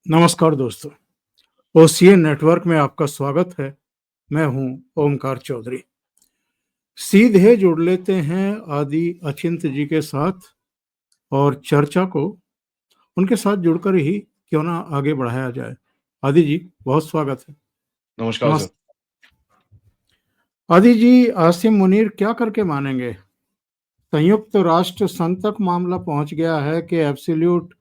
नमस्कार दोस्तों, OCN network में आपका स्वागत है। मैं हूं ओमकार चौधरी। सीधे जुड़ लेते हैं आदि अचिंत जी के साथ और चर्चा को उनके साथ जुड़कर ही क्यों ना आगे बढ़ाया जाए। आदि जी, बहुत स्वागत है। नमस्कार सर। नमस्ते आदि जी। आसिम मुनीर क्या करके मानेंगे? संयुक्त राष्ट्र संघ तक मामला पहुंच गया है कि एब्सोल्यूट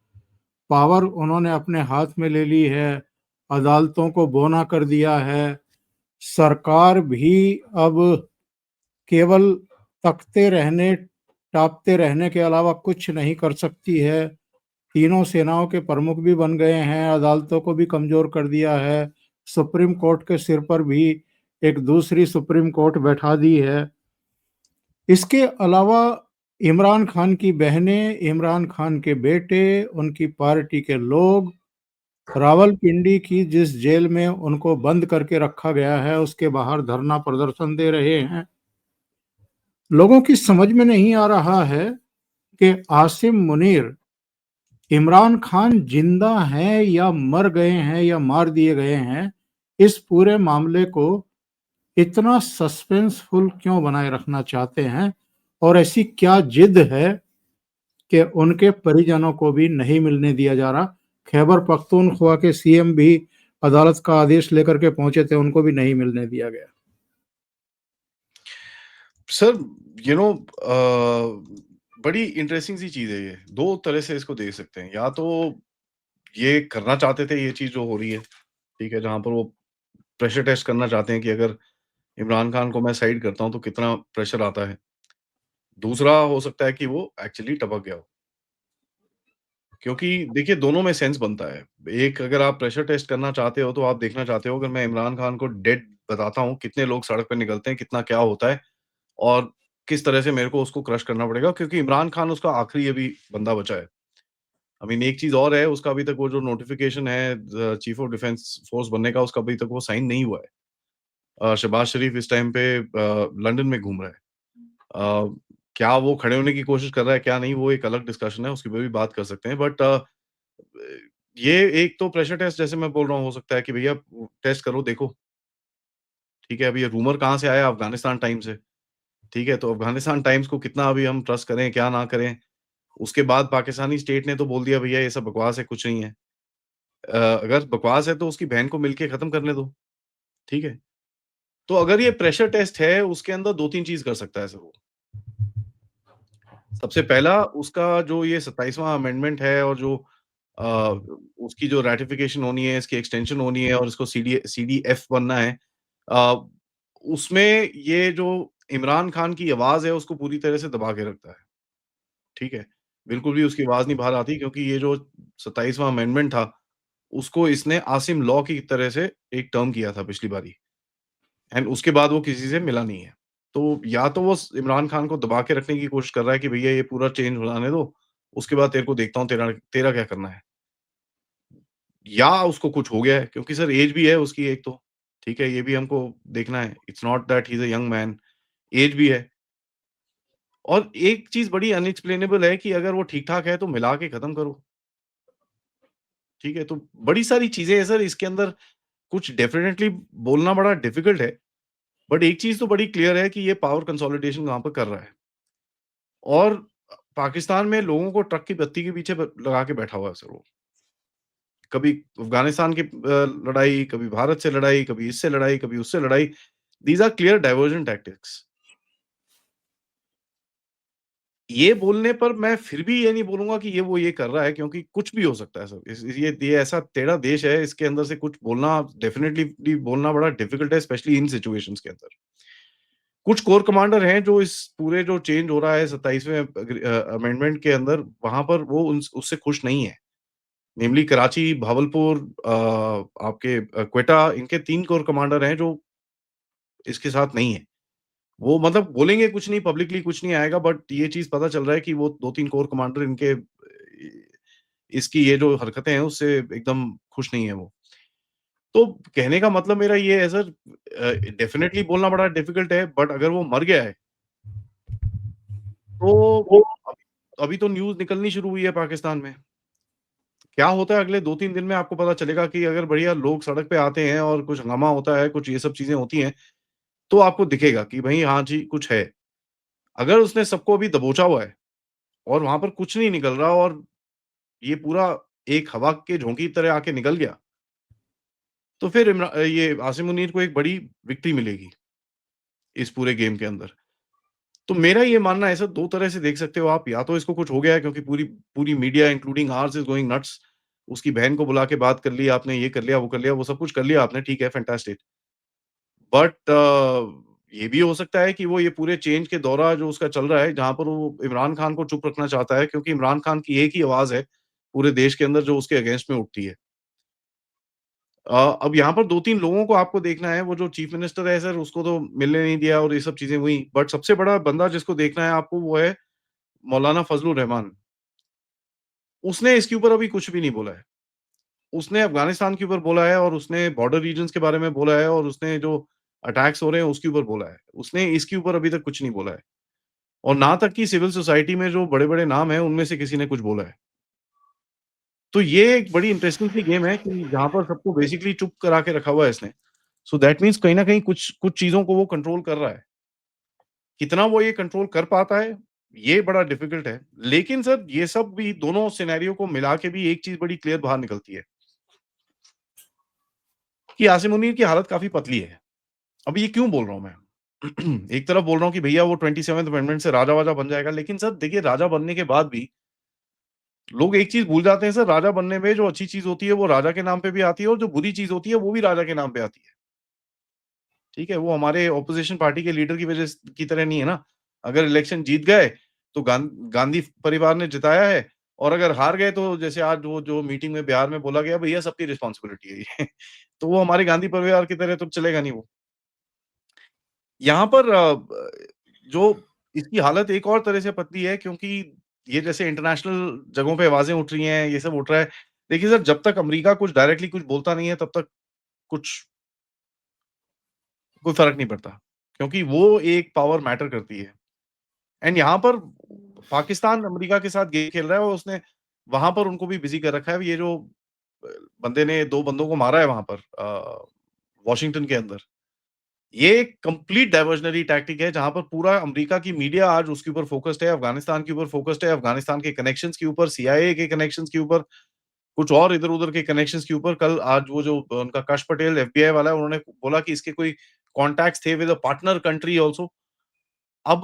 पावर उन्होंने अपने हाथ में ले ली है, अदालतों को बोना कर दिया है। सरकार भी अब केवल तकते रहने, टापते रहने के अलावा कुछ नहीं कर सकती है। तीनों सेनाओं के प्रमुख भी बन गए हैं, अदालतों को भी कमजोर कर दिया है, सुप्रीम कोर्ट के सिर पर भी एक दूसरी सुप्रीम कोर्ट बैठा दी है। इसके अलावा इमरान खान की बहनें, इमरान खान के बेटे, उनकी पार्टी के लोग रावलपिंडी की जिस जेल में उनको बंद करके रखा गया है उसके बाहर धरना प्रदर्शन दे रहे हैं। लोगों की समझ में नहीं आ रहा है कि आसिम मुनीर इमरान खान जिंदा हैं या मर गए हैं या मार दिए गए हैं। इस पूरे मामले को इतना सस्पेंसफुल क्यों बनाए रखना चाहते हैं और ऐसी क्या जिद है कि उनके परिजनों को भी नहीं मिलने दिया जा रहा। खैबर पख्तूनख्वा के सीएम भी अदालत का आदेश लेकर के पहुंचे थे, उनको भी नहीं मिलने दिया गया। सर, यू नो बड़ी इंटरेस्टिंग सी चीज़ है ये। 2 तरह से इसको देख सकते हैं। या तो ये करना चाहते थे ये चीज़ जो हो रही है, ठीक है? जहाँ पर वो प्रेशर टेस्ट करना चाहते हैं कि अगर इमरान खान को मैं साइड करता हूँ तो कितना प्रेशर आता है। दूसरा हो सकता है कि वो एक्चुअली टपक गया हो। क्योंकि देखिए दोनों में सेंस बनता है। एक अगर आप प्रेशर टेस्ट करना चाहते हो तो आप देखना चाहते हो अगर मैं इमरान खान को डेड बताता हूँ, कितने लोग सड़क पे निकलते हैं, कितना क्या होता है और किस तरह से मेरे को उसको क्रश करना पड़ेगा क्योंकि इमरान खान उसका आखिरी अभी बंदा बचा है। आई मीन एक चीज़ और है उसका अभी तक वो जो नोटिफ़िकेशन है चीफ ऑफ डिफेंस फोर्स बनने का उसका अभी तक वो साइन नहीं हुआ है। शहबाज शरीफ इस टाइम पे लंदन में घूम रहा है। अ, क्या वो खड़े होने की कोशिश कर रहा है, क्या नहीं वो एक अलग डिस्कशन है, उसकी पे भी बात कर सकते हैं बट ये एक तो प्रेशर टेस्ट जैसे मैं बोल रहा हूँ हो सकता है कि भैया टेस्ट करो देखो, ठीक है? अभी ये रूमर कहाँ से आया अफ़गानिस्तान टाइम्स से, ठीक है? तो अफ़गानिस्तान टाइम्स को कितना अभी हम ट्रस्ट करें, क्या ना करें? उसके बाद पाकिस्तानी स्टेट ने तो बोल दिया भैया ये सब बकवास है, कुछ नहीं है। अगर बकवास है तो उसकी बहन को मिलके खत्म करने दो, ठीक है? तो अगर ये प्रेशर टेस्ट है उसके अंदर 2-3 चीज़ कर सकता है सर वो। सबसे पहला उसका जो ये 27वां अमेंडमेंट है और जो अ, उसकी जो रैटिफ़िकेशन होनी है, इसकी एक्सटेंशन होनी है और इसको सीडीएफ बनना है। अ, उसमें ये जो इमरान खान की आवाज़ है उसको पूरी तरह से दबा के रखता है, ठीक है? बिल्कुल भी उसकी आवाज़ नहीं बाहर आती क्योंकि ये जो 27वां अमेंडमेंट था, उसको इसने आसिम लॉ की तरह से एक टर्म किया था पिछली बारी एंड उसके बाद वो किसी से मिला नहीं है। तो या तो वो स इमरान खान को दबा के रखने की कोशिश कर रहा है कि भैया ये पूरा चेंज हो जाने दो, उसके बाद तेरे को देखता हूँ तेरा तेरा क्या करना है। या उसको कुछ हो गया है क्योंकि सर ऐज भी है उसकी एक तो, ठीक है? ये भी हमको देखना है। It's not that he is a young man, age भी है। और एक चीज़ बड़ी अनएक्सप्लेनेबल है कि अगर वो ठीक-ठाक है तो मिला के खत्म करो, ठीक है? तो बड़ी सारी चीज़ें हैं सर इसके अंदर कुछ डेफिनिटली बोलना बड़ा डिफिकल्ट है, बट एक चीज़ तो बड़ी क्लियर है कि ये पावर कंसोलिडेशन वहाँ पे कर रहा है। और पाकिस्तान में लोगों को ट्रक की बत्ती के पीछे ब लगा के बैठा हुआ है सर वो। कभी अफ़गानिस्तान की लड़ाई, कभी भारत से लड़ाई, कभी इससे लड़ाई, कभी उससे लड़ाई। These are clear diversion tactics. ये बोलने पर मैं फिर भी ये नहीं बोलूँगा कि ये वो ये कर रहा है क्योंकि कुछ भी हो सकता है सर। इस ये ऐसा टेढ़ा देश है, इसके अंदर से कुछ बोलना डेफ़िनिटली बोलना बड़ा डिफ़िकल्ट है स्पेशली इन सिचुएशंस के अंदर। कुछ कोर कमांडर हैं जो इस पूरे जो चेंज हो रहा है 27वें अमेंडमेंट के अंदर, वहाँ पर वो उन उससे खुश नहीं है। नेमली कराची, भावलपुर आपके क्वेटा इनके 3 कोर कमांडर हैं जो इसके साथ नहीं है। वो मतलब बोलेंगे कुछ नहीं, पब्लिकली कुछ नहीं आएगा बट ये चीज़ पता चल रहा है कि वो 2-3 कोर कमांडर इनके इसकी ये जो हरकतें हैं उससे एकदम खुश नहीं है वो। तो कहने का मतलब मेरा ये है सर डेफ़िनिटली बोलना बड़ा डिफ़िकल्ट है बट अगर वो मर गया है, तो अभी अभी तो न्यूज़ निकलनी शुरू हुई है पाकिस्तान में। क्या होता है अगले 2-3 दिन में आपको पता चलेगा कि अगर बढ़िया लोग सड़क पे आते हैं और कुछ हंगामा होता है, कुछ ये सब चीज़ें होती हैं, तो आपको दिखेगा कि भई हाँ जी, कुछ है। अगर उसने सबको अभी दबोचा हुआ है और वहाँ पर कुछ नहीं निकल रहा और ये पूरा एक हवा के झोंके की तरह आके निकल गया, तो फिर ये आसिम मुनीर को एक बड़ी विक्ट्री मिलेगी, इस पूरे गेम के अंदर। तो मेरा ये मानना है सर 2 तरह से देख सकते हो आप, या तो इसको कुछ हो गया है क्योंकि पूरी पूरी media including ours is going nuts. उसकी बहन को बुला के बात कर ली आपने, ये कर लिया, वो कर लिया, वो सब कुछ कर लिया आपने, ठीक है, फैंटास्टिक। बट ये भी हो सकता है कि वो ये पूरे चेंज के दौरा जो उसका चल रहा है, जहाँ पर वो इमरान खान को चुप रखना चाहता है क्योंकि इमरान खान की एक ही आवाज़ है, पूरे देश के अंदर जो उसके अगेंस्ट में उठती है। अब यहाँ पर 2-3 लोगों को आपको देखना है, वो जो चीफ मिनिस्टर है सर, उसको तो मिलने नहीं दिया और ये सब चीज़ें हुई। बट सबसे बड़ा बंदा जिसको देखना है आपको, वो है मौलाना फजलुर रहमान। उसने इसके ऊपर अभी कुछ भी नहीं बोला है। उसने अफ़गानिस्तान के ऊपर बोला है और उसने बॉर्डर रीजन्स के बारे में बोला है और उसने जो अटैक्स हो रहे हैं उसके ऊपर बोला है। उसने इसके ऊपर अभी तक कुछ नहीं बोला है और ना तक कि सिविल सोसाइटी में जो बड़े-बड़े नाम हैं, उनमें से किसी ने कुछ बोला है। तो ये एक बड़ी इंटरेस्टिंग सी गेम है कि जहाँ पर सबको बेसिकली चुप करा के रखा हुआ है इसने। सो दैट मीन्स कहीं न कहीं कुछ कुछ चीज़ों को वो कंट्रोल कर रहा है। कितना वो ये कंट्रोल कर पाता है, ये बड़ा डिफ़िकल्ट है। लेकिन सर ये सब भी दोनों सिनेरियो को मिला के भी एक चीज़ बड़ी क्लियर बाहर निकलती है कि आसिम मुनीर की हालत काफ़ी पतली है। अब ये क्यों बोल रहा हूँ मैं? एक तरफ बोल रहा हूँ कि भैया वो 27th अमेंडमेंट से राजा-वाजा बन जाएगा, लेकिन सर देखिए राजा बनने के बाद भी लोग एक चीज़ भूल जाते हैं सर, राजा बनने में जो अच्छी चीज़ होती है वो राजा के नाम पे भी आती है और जो बुरी चीज़ होती है वो भी राजा के नाम पे आती है। ठीक है? वो हमारे ऑपोज़िशन पार्टी के लीडर की वजह स की तरह नहीं है ना। अगर इलेक्शन जीत गए तो गांधी परिवार ने जिताया है और अगर हार गए तो जैसे आज वो जो मीटिंग में बिहार में बोला गया भैया सबकी रिस्पॉन्सिबिलिटी है ये। तो वो हमारे गांधी परिवार की तरह तो चलेगा नहीं वो। यहाँ पर जो इसकी हालत एक और तरह से पतली है क्योंकि ये जैसे इंटरनेशनल जगहों पे आवाज़ें उठ रही हैं, ये सब उठ रहा है। देखिए सर जब तक अमेरिका कुछ डायरेक्टली कुछ बोलता नहीं है तब तक कुछ कोई फ़र्क नहीं पड़ता। क्योंकि वो एक पावर मैटर करती है एंड यहाँ पर पाकिस्तान अमेरिका के साथ गेम खेल रहा है और उसने वहाँ पर उनको भी बिज़ी कर रखा है। ये जो अ, बंदे ने 2 बंदों को मारा है वहाँ पर वाशिंगटन के अंदर। ये एक कंप्लीट डाइवर्जनरी टैक्टिक है जहाँ पर पूरा अमेरिका की मीडिया आज उसके ऊपर फ़ोकस्ड है, अफ़गानिस्तान के ऊपर फ़ोकस्ड है, अफ़गानिस्तान के कनेक्शंस के ऊपर, सीआईए के कनेक्शंस के ऊपर, कुछ और इधर-उधर के कनेक्शंस के ऊपर। कल आज वो जो उनका कश पटेल एफबीआई वाला है, उन्होंने बोला कि इसके कोई कॉन्टैक्ट्स थे with a partner country also. अब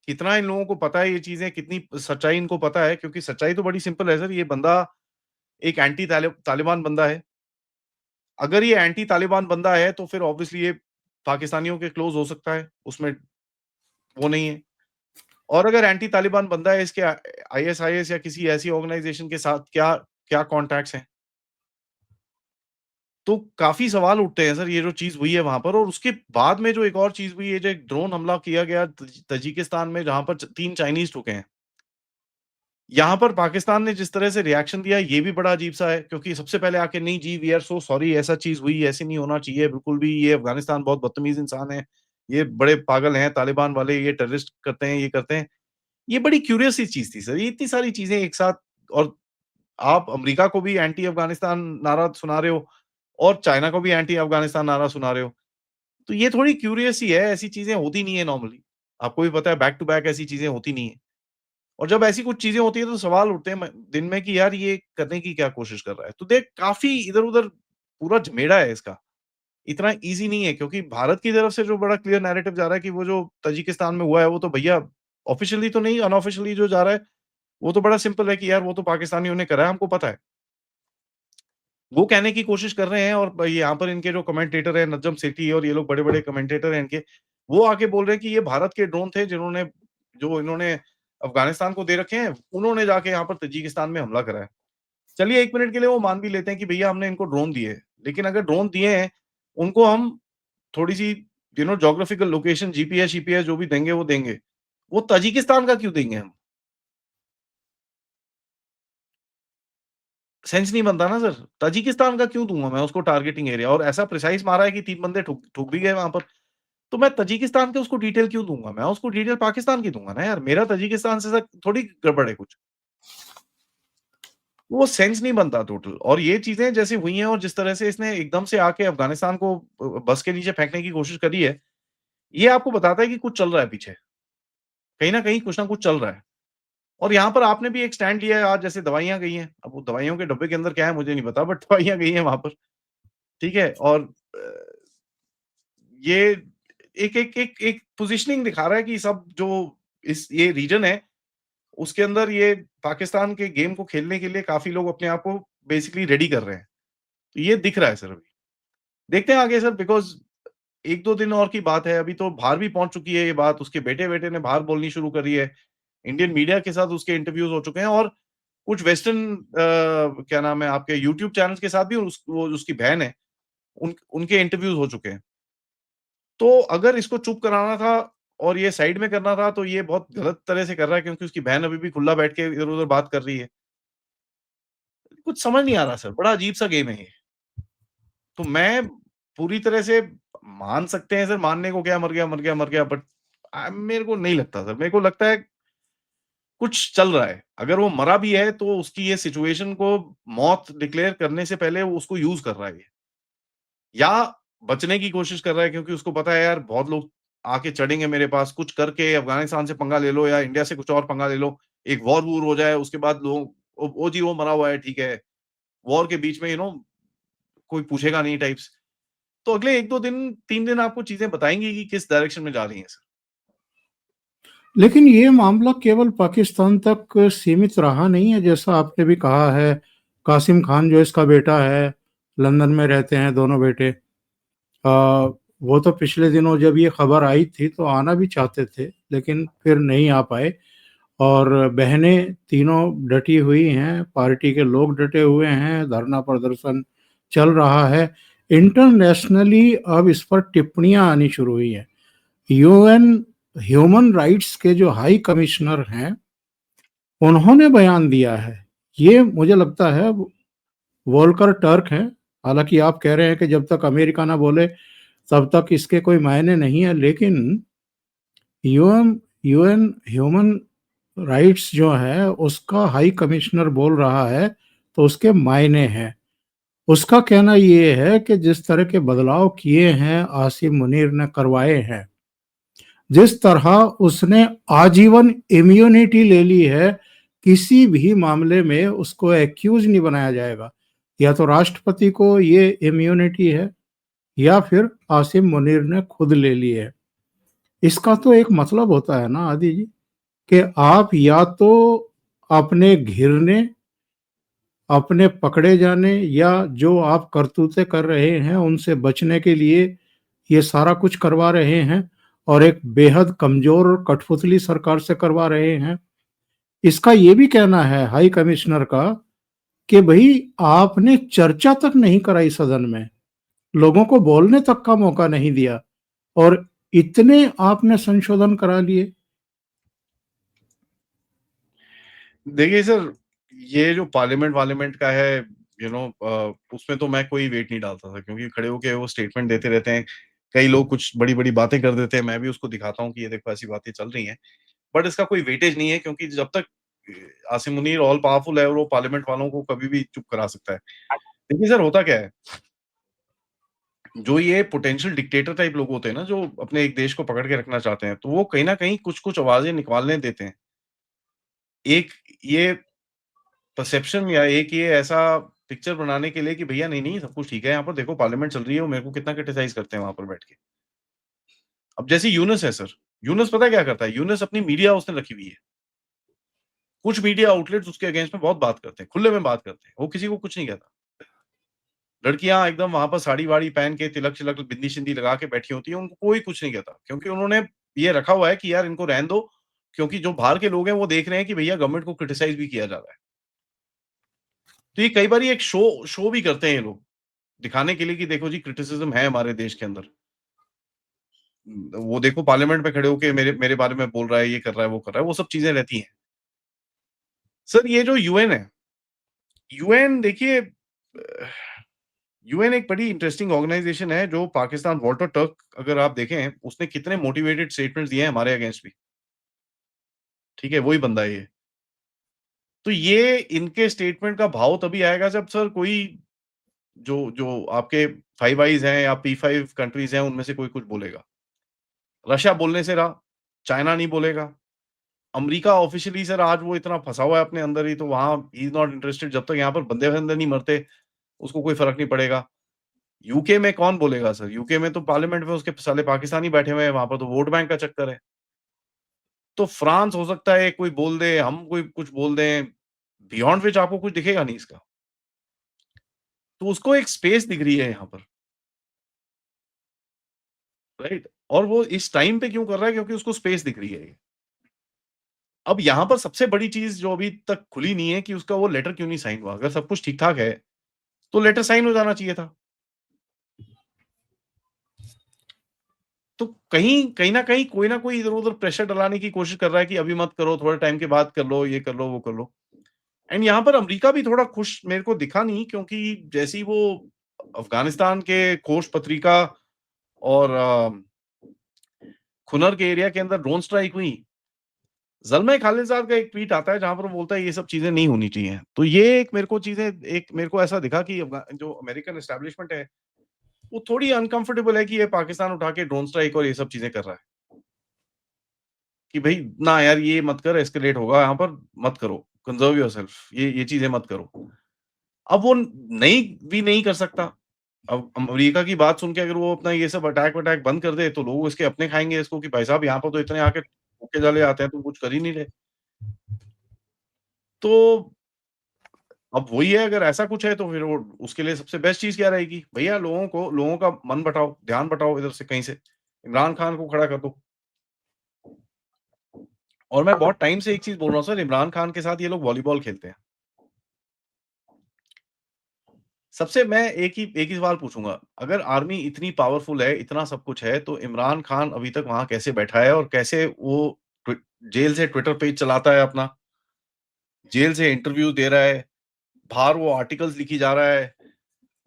कितना इन लोगों को पता है ये चीज़ें, कितनी सच्चाई इनको पता है क्योंकि सच्चाई तो बड़ी सिंपल है सर, ये बंदा एक एंटी तालिबान बंदा है। अगर ये एंटी तालिबान बंदा है तो फिर ऑब्वियसली ये पाकिस्तानियों के क्लोज़ हो सकता है, उसमें वो नहीं है। और अगर एंटी तालिबान बंदा है इसके आईएसआईएस या किसी ऐसी ऑर्गनाइज़ेशन के साथ क्या क्या कॉन्टैक्ट्स हैं? तो काफ़ी सवाल उठते हैं सर ये जो चीज़ हुई है वहाँ पर और उसके बाद में जो एक और चीज़ हुई है, जो एक ड्रोन हमला किया गया ताजिकिस्तान में जहाँ पर 3 चाइनीज़ ठुके हैं। यहाँ पर पाकिस्तान ने जिस तरह से रिएक्शन दिया ये भी बड़ा अजीब-सा है क्योंकि सबसे पहले आके नहीं जी वी आर सो सॉरी ऐसा चीज़ हुई, ऐसे नहीं होना चाहिए बिल्कुल भी, ये अफ़गानिस्तान बहुत बदतमीज़ इंसान है, ये बड़े पागल हैं तालिबान वाले, ये टेररिस्ट करते हैं, ये करते हैं। ये बड़ी क्यूरियस सी चीज़ थी सर, ये इतनी सारी चीज़ें एक साथ और आप अमेरिका को भी एंटी अफ़गानिस्तान नारा सुना रहे हो और चाइना को भी एंटी अफ़गानिस्तान नारा सुना रहे हो। तो ये थोड़ी क्यूरियस ही है, ऐसी चीज़ें होती नहीं है नॉर्मली। आपको भी पता है बैक टू बैक ऐसी चीज़ें होती नहीं है। और जब ऐसी कुछ चीज़ें होती हैं तो सवाल उठते हैं दिन में कि यार ये करने की क्या कोशिश कर रहा है? तो देख काफ़ी इधर-उधर पूरा झमेला है इसका। इतना ईज़ी नहीं है क्योंकि भारत की तरफ से जो बड़ा क्लियर नैरेटिव जा रहा है कि वो जो ताजिकिस्तान में हुआ है वो तो भैया ऑफ़िशियली तो नहीं अनऑफ़िशियली जो जा रहा है, वो तो बड़ा सिंपल है कि यार वो तो पाकिस्तानियों ने करा है, हमको पता है। वो कहने की कोशिश कर रहे हैं और यहाँ पर इनके जो कमेंटेटर हैं नजम सेठी और ये लोग बड़े-बड़े कमेंटेटर हैं इनके, वो आके बोल रहे हैं कि ये भारत के ड्रोन थे जिन्होंने जो इन्होंने अफ़गानिस्तान को दे रखे हैं, उन्होंने जाके यहाँ पर ताजिकिस्तान में हमला करा है। चलिए 1 मिनट के लिए वो मान भी लेते हैं कि भैया हमने इनको ड्रोन दिए। लेकिन अगर ड्रोन दिए हैं, उनको हम थोड़ी-सी ज्योग्राफिकल लोकेशन जीपीएस-शीपीएस जो भी देंगे वो देंगे। वो ताजिकिस्तान का क्यों देंगे हम? सेंस नहीं बनता ना सर। ताजिकिस्तान का क्यों दूँगा मैं उसको टारगेटिंग एरिया और ऐसा प्रिसाइज़ मारा है कि 3 बंदे ठुक ठुक भी गए वहाँ पर। तो मैं ताजिकिस्तान के उसको डिटेल क्यों दूँगा? मैं उसको डिटेल पाकिस्तान की दूँगा ना यार। मेरा ताजिकिस्तान से सर थोड़ी गड़बड़ है कुछ। वो सेंस नहीं बनता टोटल। और ये चीज़ें जैसे हुई हैं और जिस तरह से इसने एकदम से आके अफ़गानिस्तान को बस के नीचे फेंकने की कोशिश करी है, ये आपको बताता है कि कुछ चल रहा है पीछे। कहीं न कहीं कुछ न कुछ चल रहा है। और यहाँ पर आपने भी एक स्टैंड लिया है आज, जैसे दवाइयाँ गई हैं। अब वो दवाइयों के डब्बे के अंदर क्या है मुझे नहीं पता, बट दवाइयाँ गई हैं वहाँ पर, ठीक है? और ये एक एक एक एक पोज़ीशनिंग दिखा रहा है कि सब जो इस ये रीजन है, उसके अंदर ये पाकिस्तान के गेम को खेलने के लिए काफ़ी लोग अपने आप को बेसिकली रेडी कर रहे हैं। तो ये दिख रहा है सर अभी। देखते हैं आगे सर, बिकॉज़ 1-2 दिन और की बात है, अभी तो बाहर भी पहुँच चुकी है ये बात, उसके बेटे-वेटे ने बाहर बोलनी शुरू करी है। इंडियन मीडिया के साथ उसके इंटरव्यूज़ हो चुके हैं और कुछ वेस्टर्न क्या नाम है आपके यूट्यूब चैनल्स के साथ भी वो उसकी बहन है, उनके इंटरव्यूज़ हो चुके हैं। तो अगर इसको चुप कराना था और ये साइड में करना था, तो ये बहुत गलत तरह से कर रहा है, क्योंकि उसकी बहन अभी भी खुला बैठ के इधर-उधर बात कर रही है। कुछ समझ नहीं आ रहा सर, बड़ा अजीब-सा गेम है ये। तो मैं पूरी तरह से मान सकते हैं सर, मानने को क्या, मर गया, मर गया, मर गया, बट मेरे को नहीं लगता सर। मेरे को लगता है कुछ चल रहा है। अगर वो मरा भी है तो उसकी ये सिचुएशन को मौत डिक्लेयर करने से पहले वो उसको यूज़ कर रहा है ये। या बचने की कोशिश कर रहा है, क्योंकि उसको पता है यार बहुत लोग आके चढ़ेंगे मेरे पास, कुछ करके अफ़गानिस्तान से पंगा ले लो या इंडिया से कुछ और पंगा ले लो। एक वॉर-वूर हो जाए, उसके बाद लोग ओ जी वो मरा हुआ है, ठीक है। वॉर के बीच में कोई पूछेगा नहीं टाइप्स। तो अगले 1-2 दिन, 3 दिन आपको चीज़ें बताएँगी कि किस डायरेक्शन में जा रही हैं सर। लेकिन ये मामला केवल पाकिस्तान तक सीमित रहा नहीं है, जैसा आपने भी कहा है। कासिम खान जो इसका बेटा है, लंदन में रहते हैं दोनों बेटे। वो तो पिछले दिनों जब ये खबर आई थी तो आना भी चाहते थे, लेकिन फिर नहीं आ पाए। और बहनें तीनों डटी हुई हैं, पार्टी के लोग डटे हुए हैं, धरना प्रदर्शन चल रहा है। इंटरनेशनली अब इस पर टिप्पणियां आनी शुरू हुई हैं। यूएन ह्यूमन राइट्स के जो हाई कमिश्नर हैं, उन्होंने बयान दिया है। ये मुझे लगता है वोल्कर टर्क हैं। हालांकि आप कह रहे हैं कि जब तक अमेरिका ना बोले तब तक इसके कोई मायने नहीं है, लेकिन यूएन यूएन ह्यूमन राइट्स जो है उसका हाई कमिश्नर बोल रहा है, तो उसके मायने हैं। उसका कहना ये है कि जिस तरह के बदलाव किए हैं आसिम मुनीर ने करवाए हैं, जिस तरह उसने आजीवन इम्यूनिटी ले ली है, किसी भी मामले में उसको एक्यूज नहीं बनाया जाएगा। या तो राष्ट्रपति को ये इम्यूनिटी है या फिर आसिम मुनीर ने खुद ले ली है। इसका तो एक मतलब होता है ना आदि जी, कि आप या तो अपने घिरने, अपने पकड़े जाने या जो आप करतूतें कर रहे हैं उनसे बचने के लिए ये सारा कुछ करवा रहे हैं, और एक बेहद कमजोर और कठपुतली सरकार से करवा रहे हैं। इसका ये भी कहना है हाई कमिश्नर का कि भाई आपने चर्चा तक नहीं कराई सदन में, लोगों को बोलने तक का मौका नहीं दिया, और इतने आपने संशोधन करा लिए। देखिए सर, ये जो पार्लियामेंट-वार्लियामेंट का है, उसमें तो मैं कोई वेट नहीं डालता था, क्योंकि खड़े होके वो स्टेटमेंट देते रहते हैं। कई लोग कुछ बड़ी-बड़ी बातें कर देते हैं, मैं भी उसको दिखाता हूँ कि ये देखो ऐसी बातें चल रही हैं। बट इसका कोई वेटेज नहीं है, क्योंकि जब तक आसिम मुनीर ऑल पावरफुल है और वो पार्लियामेंट वालों को कभी भी चुप करा सकता है। देखिए सर, होता क्या है, जो ये पोटेंशियल डिक्टेटर टाइप लोग होते हैं ना, जो अपने एक देश को पकड़ के रखना चाहते हैं, तो वो कहीं न कहीं कुछ-कुछ आवाज़ें निकालने देते हैं। एक ये परसेप्शन या एक ये ऐसा पिक्चर बनाने के लिए कि भैया नहीं-नहीं सब कुछ ठीक है, यहाँ पर देखो पार्लियामेंट चल रही है, वो मेरे को कितना क्रिटिसाइज़ करते हैं वहाँ पर बैठ के। अब जैसे यूनुस है सर, यूनुस पता है क्या करता है? यूनुस अपनी मीडिया उसने रखी हुई है। कुछ मीडिया आउटलेट्स उसके अगेंस्ट में बहुत बात करते हैं, खुले में बात करते हैं, वो किसी को कुछ नहीं कहता। लड़कियाँ एकदम वहाँ पर साड़ी-वाड़ी पहन के तिलक-शिलक, बिंदी-शिंदी लगा के बैठी होती हैं, उनको कोई कुछ नहीं कहता, क्योंकि उन्होंने ये रखा हुआ है कि यार इनको रहने दो, क्योंकि जो बाहर के लोग हैं वो देख रहे हैं कि भैया गवर्नमेंट को क्रिटिसाइज़ भी किया जा रहा है। तो ये कई बारी एक शो शो भी करते हैं ये लोग, दिखाने के लिए कि देखो जी क्रिटिसिज़्म है हमारे देश के अंदर। वो देखो पार्लियामेंट में खड़े होके मेरे मेरे बारे में बोल रहा है, ये कर रहा है, वो कर रहा है, वो सब चीज़ें रहती हैं। सर ये जो यूएन है, यूएन देखिए यूएन एक बड़ी इंटरेस्टिंग ऑर्गनाइज़ेशन है, जो पाकिस्तान वॉल्टर टर्क अगर आप देखें, उसने कितने मोटिवेटेड स्टेटमेंट्स दिए हैं हमारे अगेंस्ट भी, ठीक है? वही बंदा है ये। तो ये इनके स्टेटमेंट का भाव तभी आएगा जब सर कोई जो जो आपके फाइव आईज हैं या P5 कंट्रीज हैं उनमें से कोई कुछ बोलेगा। रशिया बोलने से रहा, चाइना नहीं बोलेगा। अमेरिका ऑफिशियली सर आज वो इतना फँसा हुआ है अपने अंदर ही, तो वहाँ ही इज़ नॉट इंटरेस्टेड। जब तक यहाँ पर बंदे-वंदे नहीं मरते, उसको कोई फ़र्क नहीं पड़ेगा। यूके में कौन बोलेगा सर? यूके में तो पार्लियामेंट में उसके साले पाकिस्तानी बैठे हुए हैं, वहाँ पर तो वोट बैंक का चक्कर है। तो फ्रांस हो सकता है कोई बोल दे, हम कोई कुछ बोल दें, बियॉन्ड व्हिच आपको कुछ दिखेगा नहीं इसका। तो उसको एक स्पेस दिख रही है यहाँ पर, राइट? और वो इस टाइम पे क्यों कर रहा है? क्योंकि उसको स्पेस दिख रही है ये। अब यहाँ पर सबसे बड़ी चीज़ जो अभी तक खुली नहीं है कि उसका वो लेटर क्यों नहीं साइन हुआ? अगर सब कुछ ठीक-ठाक है, तो लेटर साइन हो जाना चाहिए था। तो कहीं न कहीं कोई न कोई इधर-उधर प्रेशर डलाने की कोशिश कर रहा है कि अभी मत करो, थोड़े टाइम के बाद कर लो, ये कर लो, वो कर लो। एंड यहाँ पर अमेरिका भी थोड़ा खुश मेरे को दिखा नहीं, क्योंकि जैसे ही वो अफ़गानिस्तान के खोज पत्रिका और खुनर के एरिया के अंदर ड्रोन स्ट्राइक हुई, ज़ल्मय खालिलज़ाद का एक ट्वीट आता है जहाँ पर वो बोलता है ये सब चीज़ें नहीं होनी चाहिए। तो ये एक मेरे को चीज़ें एक मेरे को ऐसा दिखा कि जो अमेरिकन एस्टेब्लिशमेंट है, वो थोड़ी अनकम्फर्टेबल है कि ये पाकिस्तान उठा के ड्रोन स्ट्राइक और ये सब चीज़ें कर रहा है। कि भई ना यार ये मत कर, एस्केलेट होगा यहाँ पर, मत करो, कंज़र्व योरसेल्फ, ये चीज़ें मत करो। अब वो नहीं भी नहीं कर सकता। अब अमेरिका की बात सुन के अगर वो अपना ये सब अटैक-वटैक बंद कर दे, तो लोग इसके अपने खाएँगे इसको कि भाई साहब यहाँ पर तो इतने आके ठोके चले आते हैं, तुम कुछ कर ही नहीं रहे। तो अब वही है, अगर ऐसा कुछ है तो फिर वो उसके लिए सबसे बेस्ट चीज़ क्या रहेगी? भैया लोगों का मन बँटाओ, ध्यान बँटाओ इधर से कहीं से। इमरान खान को खड़ा कर दो। और मैं बहुत टाइम से एक चीज़ बोल रहा हूँ सर, इमरान खान के साथ ये लोग वॉलीबॉल खेलते हैं। सबसे मैं एक ही सवाल पूछूँगा, अगर आर्मी इतनी पावरफुल है, इतना सब कुछ है, तो इमरान खान अभी तक वहाँ कैसे बैठा है और कैसे वो जेल से ट्विटर पेज चलाता है अपना, जेल से इंटरव्यू दे रहा है, बाहर वो आर्टिकल्स लिखी जा रहा है,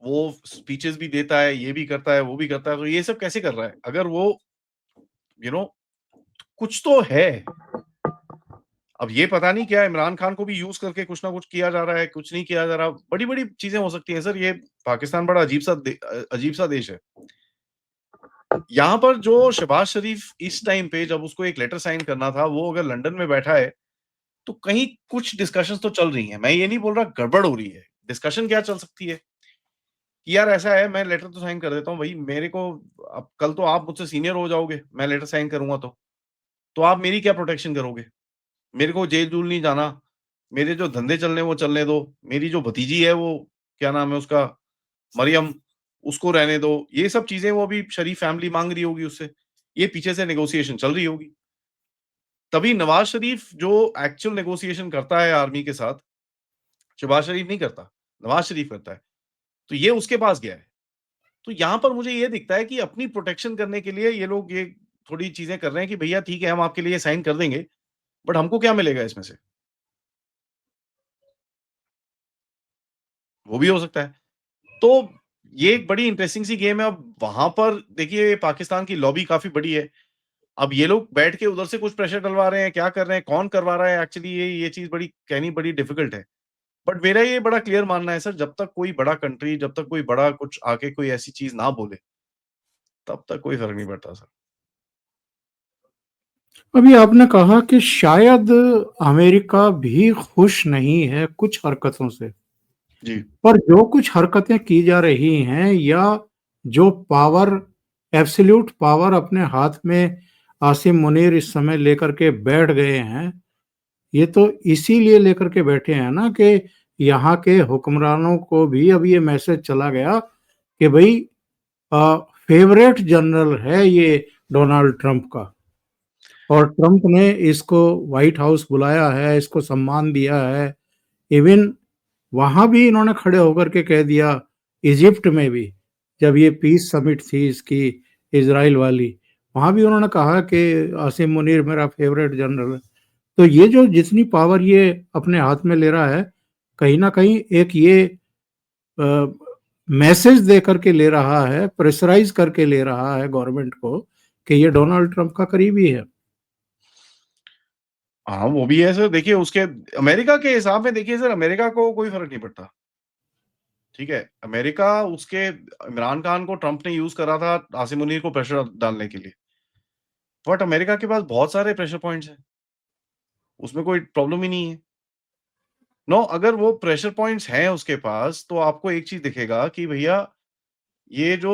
वो स्पीचेस भी देता है, ये भी करता है, वो भी करता है, तो ये सब कैसे कर रहा है? अगर वो यू नो कुछ तो है। अब ये पता नहीं क्या इमरान खान को भी यूज़ करके कुछ ना कुछ किया जा रहा है, कुछ नहीं किया जा रहा। बड़ी-बड़ी चीज़ें हो सकती हैं सर, ये पाकिस्तान बड़ा अजीब-सा देश है। यहाँ पर जो शहबाज शरीफ इस टाइम पे जब उसको एक लेटर साइन करना था, वो अगर लंदन में बैठा है, तो कहीं कुछ डिस्कशंस तो चल रही हैं। मैं ये नहीं बोल रहा गड़बड़ हो रही है। डिस्कशन क्या चल सकती है कि यार ऐसा है, मैं लेटर तो साइन कर देता हूँ भई, मेरे को अब कल तो आप मुझसे सीनियर हो जाओगे, मैं लेटर साइन करूँगा तो। तो आप मेरी क्या प्रोटेक्शन करोगे? मेरे को जेल-जूल नहीं जाना, मेरे जो धंधे चलने हैं वो चलने दो, मेरी जो भतीजी है वो क्या नाम है उसका मरियम, उसको रहने दो। ये सब चीज़ें वो अभी शरीफ फैमिली माँग रही होगी उससे। ये पीछे से नेगोशिएशन चल रही होगी। तभी नवाज़ शरीफ जो एक्चुअल नेगोशिएशन करता है आर्मी के साथ, शहबाज शरीफ नहीं करता, नवाज़ शरीफ करता है। तो ये उसके पास गया है। तो यहाँ पर मुझे ये दिखता है कि अपनी प्रोटेक्शन करने के लिए ये लोग ये थोड़ी चीज़ें कर रहे हैं कि भैया ठीक है, हम आपके लिए साइन कर देंगे, बट हमको क्या मिलेगा इसमें से? वो भी हो सकता है। तो ये एक बड़ी इंटरेस्टिंग सी गेम है। अब वहाँ पर देखिए पाकिस्तान की लॉबी काफ़ी बड़ी है। अब ये लोग बैठ के उधर से कुछ प्रेशर डलवा रहे हैं, क्या कर रहे हैं, कौन करवा रहा है एक्चुअली ये चीज़ बड़ी कहनी बड़ी डिफिकल्ट है। बट मेरा ये बड़ा क्लियर मानना है सर, जब तक कोई बड़ा कंट्री, जब तक कोई बड़ा कुछ आके कोई ऐसी चीज़ ना बोले, तब तक कोई फ़र्क नहीं पड़ता सर। अभी आपने कहा कि शायद अमेरिका भी खुश नहीं है कुछ हरकतों से, जी, पर जो कुछ हरकतें की जा रही हैं या जो पावर एब्सोल्यूट पावर अपने हाथ में आसिम मुनीर इस समय लेकर के बैठ गए हैं, ये तो इसीलिए लेकर के बैठे हैं ना कि यहाँ के हुक्मरानों को भी अब ये मैसेज चला गया कि भई फेवरेट जनरल है ये डोनाल्ड ट्रंप का। और ट्रंप ने इसको व्हाइट हाउस बुलाया है, इसको सम्मान दिया है। इवन वहाँ भी इन्होंने खड़े होकर के कह दिया, इजिप्ट में भी, जब ये पीस समिट थी इसकी इज़राइल वाली, वहाँ भी उन्होंने कहा कि आसिम मुनीर मेरा फेवरेट जनरल है। तो ये जो जितनी पावर ये अपने हाथ में ले रहा है, कहीं न कहीं एक ये अ, मैसेज दे कर के ले रहा है, प्रेशराइज़ करके ले रहा है गवर्नमेंट को कि ये डोनाल्ड ट्रंप का करीबी है। हाँ, वो भी है सर। देखिए उसके अमेरिका के हिसाब में देखिए सर, अमेरिका को कोई फ़र्क नहीं पड़ता, ठीक है? अमेरिका उसके इमरान खान को ट्रंप ने यूज़ करा था आसिम मुनीर को प्रेशर डालने के लिए। बट अमेरिका के पास बहुत सारे प्रेशर पॉइंट्स हैं, उसमें कोई प्रॉब्लम ही नहीं है। नो, अगर वो प्रेशर पॉइंट्स हैं उसके पास, तो आपको एक चीज़ दिखेगा कि भैया ये जो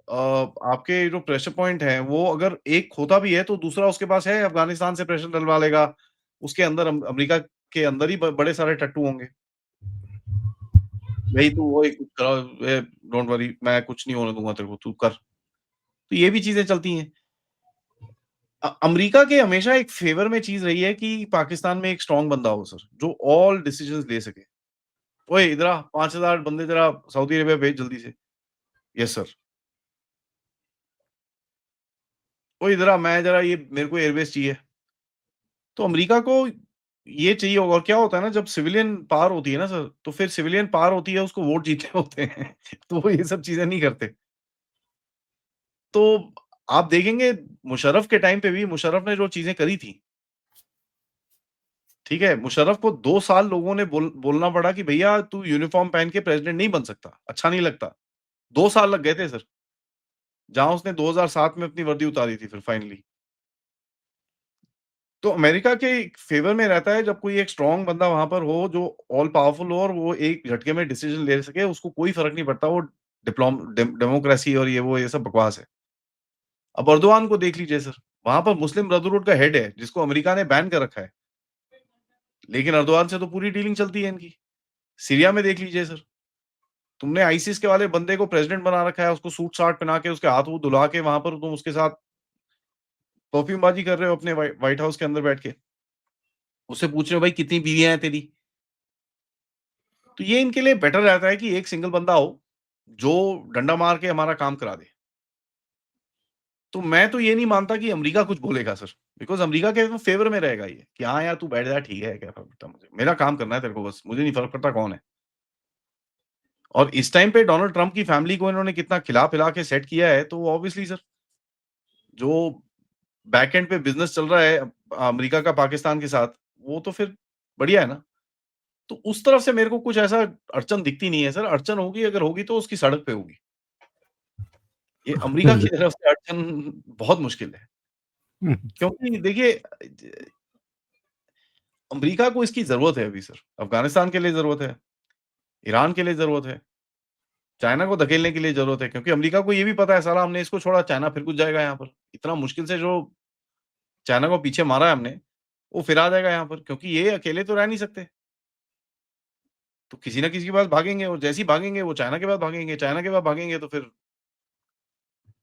आपके जो प्रेशर पॉइंट हैं, वो अगर एक खोता भी है, तो दूसरा उसके पास है, अफ़गानिस्तान से प्रेशर डलवा लेगा। उसके अंदर अमेरिका के अंदर ही ब बड़े सारे टट्टू होंगे। भई तू वही कुछ करा डोंट वरी मैं कुछ नहीं होने दूँगा तेरे को, तू कर। तो ये भी चीज़ें चलती हैं। अमेरिका के हमेशा एक फ़ेवर में चीज़ रही है कि पाकिस्तान में एक स्ट्रॉन्ग बंदा हो सर, जो ऑल डिसिजंस ले सके। ओए इधर आ 5000 बंदे ज़रा सऊदी अरेबिया भेज जल्दी से। Yes sir. ओए इधर आ मैं ज़रा ये मेरे को एयरबेस चाहिए। तो अमेरिका को ये चाहिए होगा और क्या होता है ना जब सिविलियन पावर होती है ना सर, तो फिर सिविलियन पावर होती है उसको वोट जीतने होते हैं। तो वो ये सब चीज़ें नहीं करते। तो आप देखेंगे मुशर्रफ के टाइम पे भी मुशर्रफ ने जो चीज़ें करी थी, ठीक है? मुशर्रफ को 2 साल लोगों ने बोलना पड़ा कि भैया तू यूनिफ़ॉर्म पहन के प्रेज़िडेंट नहीं बन सकता, अच्छा नहीं लगता। 2 साल लग गए थे सर, जहाँ उसने 2007 में अपनी वर्दी उतारी थी फिर फाइनली। तो अमेरिका के फ़ेवर में रहता है जब कोई एक स्ट्रॉन्ग बंदा वहाँ पर हो जो ऑल पावरफुल हो और वो एक झटके में डिसीज़न ले सके, उसको कोई फ़र्क नहीं पड़ता वो डेमोक्रेसी और ये वो ये सब बकवास है। अब अर्दोग़ान को देख लीजिए सर, वहाँ पर मुस्लिम ब्रदरहुड का हेड है, जिसको अमेरिका ने बैन कर रखा है। लेकिन अर्दोग़ान से तो पूरी डीलिंग चलती है इनकी। सीरिया में देख लीजिए सर, तुमने आईसिस के वाले बंदे को प्रेज़िडेंट बना रखा है, उसको सूट-साट पहना के, उसके हाथ-वूथ धुला के वहाँ पर तुम उसके साथ परफ्यूमबाज़ी कर रहे हो अपने व्हाइट हाउस के अंदर बैठ के। उससे पूछ रहे हो भाई कितनी बीवियाँ हैं तेरी? तो ये इनके लिए बेटर रहता है कि एक सिंगल बंदा हो, जो डंडा मार के हमारा काम करा दे। तो मैं तो ये नहीं मानता कि अमेरिका कुछ बोलेगा सर, बिकॉज़ अमेरिका के तो फ़ेवर में रहेगा ये, कि हाँ यार तू बैठ जा ठीक है, क्या फ़र्क पड़ता है मुझे। मेरा काम करना है तेरे को बस, मुझे नहीं फ़र्क पड़ता कौन है। और इस टाइम पे डोनाल्ड ट्रम्प की फैमिली को इन्होंने कितना खिला-पिला के सेट किया है, तो ऑब्वियसली सर, जो बैक एंड पे बिज़नेस चल रहा है अमेरिका का पाकिस्तान के साथ, वो तो फिर बढ़िया है ना। तो उस तरफ से मेरे को कुछ ऐसा अड़चन दिखती नहीं है सर, अड़चन होगी अगर होगी तो उसकी सड़क पे होगी। ये अमेरिका की तरफ से अड़चन बहुत मुश्किल है। क्योंकि देखिए अमेरिका को इसकी ज़रूरत है अभी सर। अफ़गानिस्तान के लिए ज़रूरत है, ईरान के लिए ज़रूरत है, चाइना को धकेलने के लिए ज़रूरत है क्योंकि अमेरिका को ये भी पता है साला हमने इसको छोड़ा चाइना फिर घुस जाएगा यहाँ पर। इतना मुश्किल से जो चाइना को पीछे मारा है हमने, वो फिर आ जाएगा यहाँ पर क्योंकि ये अकेले तो रह नहीं सकते। तो किसी न किसी के पास भागेंगे और जैसे ही भागेंगे वो चाइना के पास भागेंगे, चाइना के पास भागेंगे तो फिर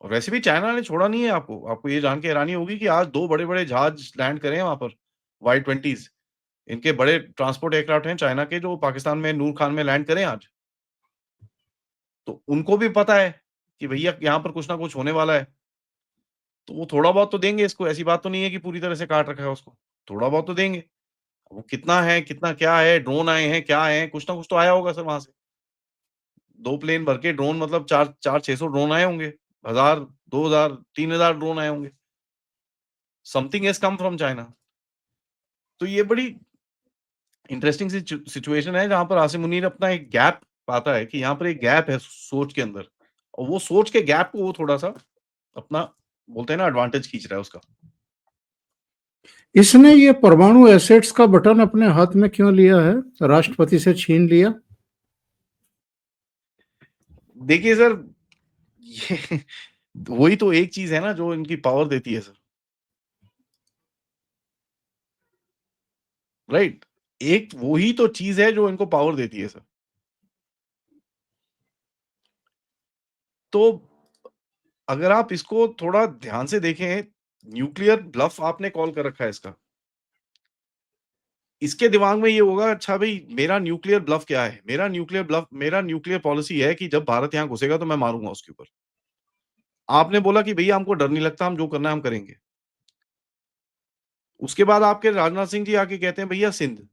और वैसे भी चाइना ने छोड़ा नहीं है आपको। आपको ये जान के हैरानी होगी कि आज 2 बड़े-बड़े जहाज लैंड करे हैं वहाँ पर, वाई-20s। इनके बड़े ट्रांसपोर्ट एयरक्राफ्ट हैं चाइना के जो पाकिस्तान में नूर खान में लैंड करें आज। तो उनको भी पता है कि भैया यहाँ पर कुछ ना कुछ होने वाला है। तो वो थोड़ा बहुत तो देंगे इसको, ऐसी बात तो नहीं है कि पूरी तरह से काट रखा है उसको। थोड़ा बहुत तो देंगे। वो कितना है, कितना क्या है, ड्रोन आए हैं, क्या आए हैं, कुछ ना कुछ तो आया होगा सर वहाँ से। 2 प्लेन भर के ड्रोन मतलब 400-600 ड्रोन आए होंगे। 1000, 2000, 3000 ड्रोन आए होंगे। Something has come from China. तो ये बड़ी इंटरेस्टिंग सिचुएशन है जहाँ पर आसिम मुनीर अपना एक गैप पाता है कि यहाँ पर एक गैप है सोच के अंदर और वो सोच के गैप को वो थोड़ा-सा अपना बोलते हैं ना एडवांटेज खींच रहा है उसका। इसने ये परमाणु एसेट्स का बटन अपने हाथ में क्यों लिया है? राष्ट्रपति से छीन लिया? देखिए सर, ये वही तो एक चीज़ है ना जो इनकी पावर देती है सर, राइट? एक वो ही तो चीज़ है जो इनको पावर देती है सर। तो अगर आप इसको थोड़ा ध्यान से देखें, न्यूक्लियर ब्लफ आपने कॉल कर रखा है इसका। इसके दिमाग में ये होगा अच्छा भई मेरा न्यूक्लियर ब्लफ क्या है? मेरा न्यूक्लियर पॉलिसी है कि जब भारत यहाँ घुसेगा तो मैं मारूँगा उसके ऊपर। आपने बोला कि भैया हमको डर नहीं लगता, हम जो करना है हम करेंगे। उसके बाद आपके राजनाथ सिंह जी आके कहते हैं भैया सिंध।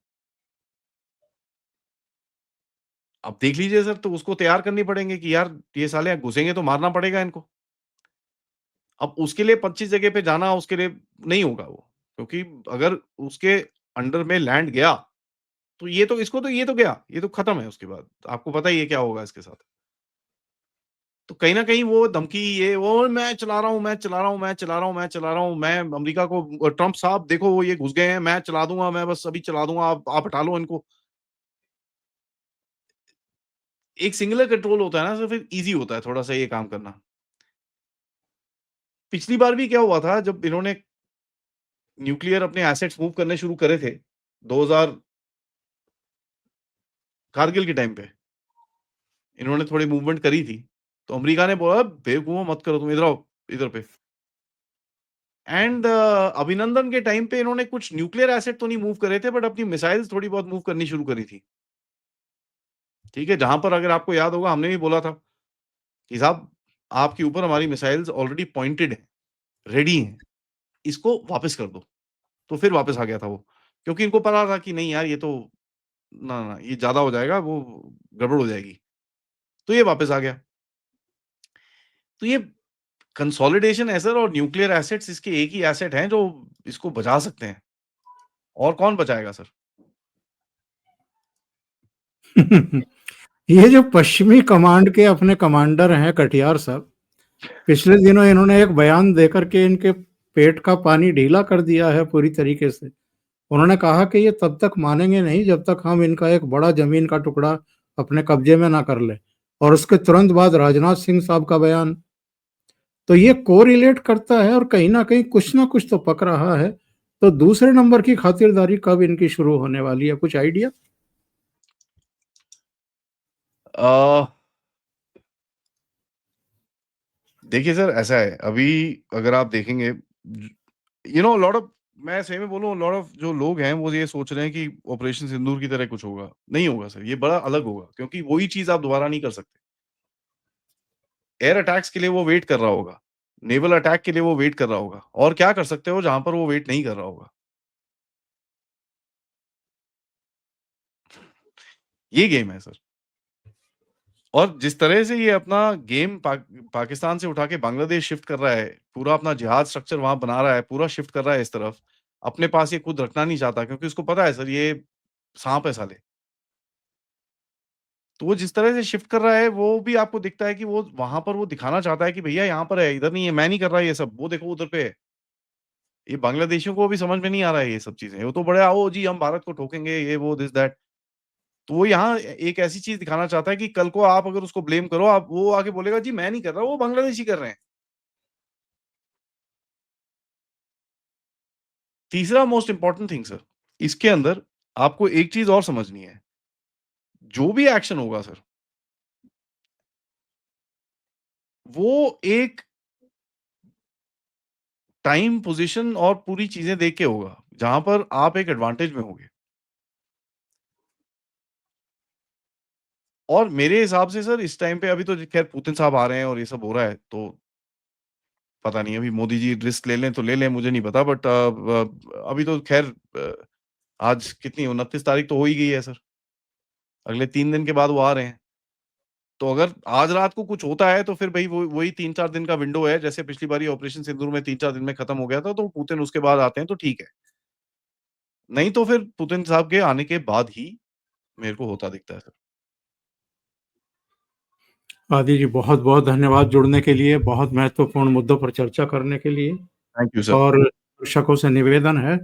अब देख लीजिए सर तो उसको तैयार करनी पड़ेंगे कि यार ये साले घुसेंगे तो मारना पड़ेगा इनको। अब उसके लिए 25 जगह पे जाना उसके लिए नहीं होगा वो, क्योंकि अगर उसके अंडर में लैंड गया, तो ये तो गया, ये तो खत्म है उसके बाद। आपको पता ही है क्या होगा इसके साथ। तो कहीं न कहीं वो धमकी ये वो मैं चला रहा हूँ, मैं चला रहा हूँ, मैं चला रहा हूँ, मैं चला रहा हूँ, मैं अमेरिका को ट्रम्प साहब देखो वो ये घुस गए हैं, मैं चला दूँगा, मैं बस अभी चला दूँगा, आप हटा लो इनको। एक सिंगुलर कंट्रोल होता है ना, तो फिर ईज़ी होता है थोड़ा-सा ये काम करना। पिछली बार भी क्या हुआ था जब इन्होंने न्यूक्लियर अपने एसेट्स मूव करने शुरू करे थे, 2000 कारगिल के टाइम पे, इन्होंने थोड़ी मूवमेंट करी थी, तो अमेरिका ने बोला बेवकूफ़ों मत करो तुम इधर आओ, इधर पे। एंड अभिनंदन के टाइम पे इन्होंने कुछ न्यूक्लियर एसेट तो नहीं मूव करे थे बट अपनी मिसाइल्स थोड़ी बहुत मूव करनी शुरू करी थी। ठीक है? जहाँ पर अगर आपको याद होगा हमने भी बोला था कि साहब आपके ऊपर हमारी मिसाइल्स ऑलरेडी पॉइंटेड हैं, रेडी हैं, इसको वापस कर दो। तो फिर वापस आ गया था वो, क्योंकि इनको पता था कि नहीं यार ये तो ना, ये ज़्यादा हो जाएगा, वो गड़बड़ हो जाएगी। तो ये वापस आ गया। तो ये कंसोलिडेशन है सर और न्यूक्लियर एसेट्स इसके एक ही एसेट हैं जो इसको बचा सकते हैं। और कौन बचाएगा सर? ये जो पश्चिमी कमांड के अपने कमांडर हैं कटियार साहब, पिछले दिनों इन्होंने एक बयान देकर के इनके पेट का पानी ढीला कर दिया है पूरी तरीके से। उन्होंने कहा कि ये तब तक मानेंगे नहीं जब तक हम इनका एक बड़ा जमीन का टुकड़ा अपने कब्जे में ना कर लें। और उसके तुरंत बाद राजनाथ सिंह साहब का बयान, तो ये कोरिलेट करता है और कहीं ना कहीं कुछ ना कुछ तो पक रहा है। तो दूसरे नंबर की खातिरदारी कब इनकी शुरू होने वाली है, कुछ आइडिया? अ, देखिए सर ऐसा है, अभी अगर आप देखेंगे लॉट ऑफ मैं सही में बोलूँ लॉट ऑफ जो लोग हैं वो ये सोच रहे हैं कि ऑपरेशन सिंदूर की तरह कुछ होगा। नहीं होगा सर, ये बड़ा अलग होगा क्योंकि वही चीज़ आप दोबारा नहीं कर सकते। एयर अटैक्स के लिए वो वेट कर रहा होगा, नेवल अटैक के लिए वो वेट कर रहा होगा और क्या कर सकते हो जहाँ पर वो वेट नहीं कर रहा होगा? ये गेम है सर। और जिस तरह से ये अपना गेम पाकिस्तान से उठा के बांग्लादेश शिफ्ट कर रहा है, पूरा अपना जिहाद स्ट्रक्चर वहाँ बना रहा है, पूरा शिफ्ट कर रहा है इस तरफ। अपने पास ये खुद रखना नहीं चाहता क्योंकि उसको पता है सर ये साँप है साले। तो वो जिस तरह से शिफ्ट कर रहा है, वो भी आपको दिखता है कि वो वहाँ पर वो दिखाना चाहता है कि भैया यहाँ पर है, इधर नहीं है, मैं नहीं कर रहा ये सब, वो देखो उधर पे है। ये बांग्लादेशियों को भी समझ में नहीं आ रहा है ये सब चीज़ें। वो तो बड़े आओ जी हम भारत को ठोकेंगे, ये वो दिस दैट। तो वो यहाँ एक ऐसी चीज़ दिखाना चाहता है कि कल को आप अगर उसको ब्लेम करो, आप वो आके बोलेगा जी मैं नहीं कर रहा, वो बांग्लादेशी कर रहे हैं। तीसरा मोस्ट इम्पोर्टेंट थिंग सर, इसके अंदर आपको एक चीज़ और समझनी है। जो भी एक्शन होगा सर, वो एक टाइम, पोज़ीशन और पूरी चीज़ें देख के होगा, जहाँ पर आप एक एडवांटेज में होंगे। और मेरे हिसाब से सर इस टाइम पे अभी तो खैर पुतिन साहब आ रहे हैं और ये सब हो रहा है, तो पता नहीं अभी मोदी जी रिस्क ले लें तो ले लें, मुझे नहीं पता बट अभी तो खैर आज कितनी 29 तारीख तो हो ही गई है सर। अगले 3 दिन के बाद वो आ रहे हैं। तो अगर आज रात को कुछ होता है तो फिर भई वो वही 3-4 दिन का विंडो है, जैसे पिछली बारी ऑपरेशन सिंदूर में 3-4 दिन में खत्म हो गया था, तो पुतिन उसके बाद आते हैं तो ठीक है। नहीं तो फिर पुतिन साहब के आने के बाद ही मेरे को होता दिखता है सर। आदि जी, बहुत बहुत धन्यवाद जुड़ने के लिए, बहुत महत्वपूर्ण मुद्दों पर चर्चा करने के लिए। Thank you sir. और दर्शकों से निवेदन है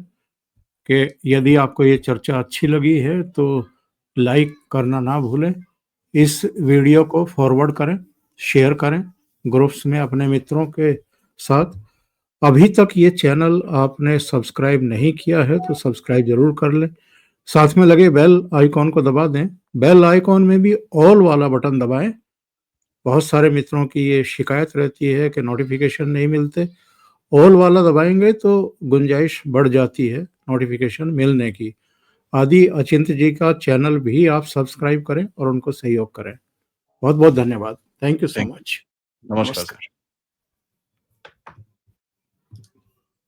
कि यदि आपको ये चर्चा अच्छी लगी है तो लाइक करना ना भूलें। इस वीडियो को फॉरवर्ड करें, शेयर करें ग्रुप्स में अपने मित्रों के साथ। अभी तक ये चैनल आपने सब्सक्राइब नहीं किया है तो सब्सक्राइब ज़रूर कर लें। साथ में लगे बेल आइकॉन को दबा दें। बेल आइकॉन में भी ऑल वाला बटन दबाएं। बहुत सारे मित्रों की ये शिकायत रहती है कि नोटिफिकेशन नहीं मिलते। ऑल वाला दबाएंगे तो गुंजाइश बढ़ जाती है नोटिफिकेशन मिलने की। आदि अचिंत जी का चैनल भी आप सब्सक्राइब करें और उनको सहयोग करें। बहुत बहुत धन्यवाद। Thank you so thank much. नमस्कार नमस्कार। सर।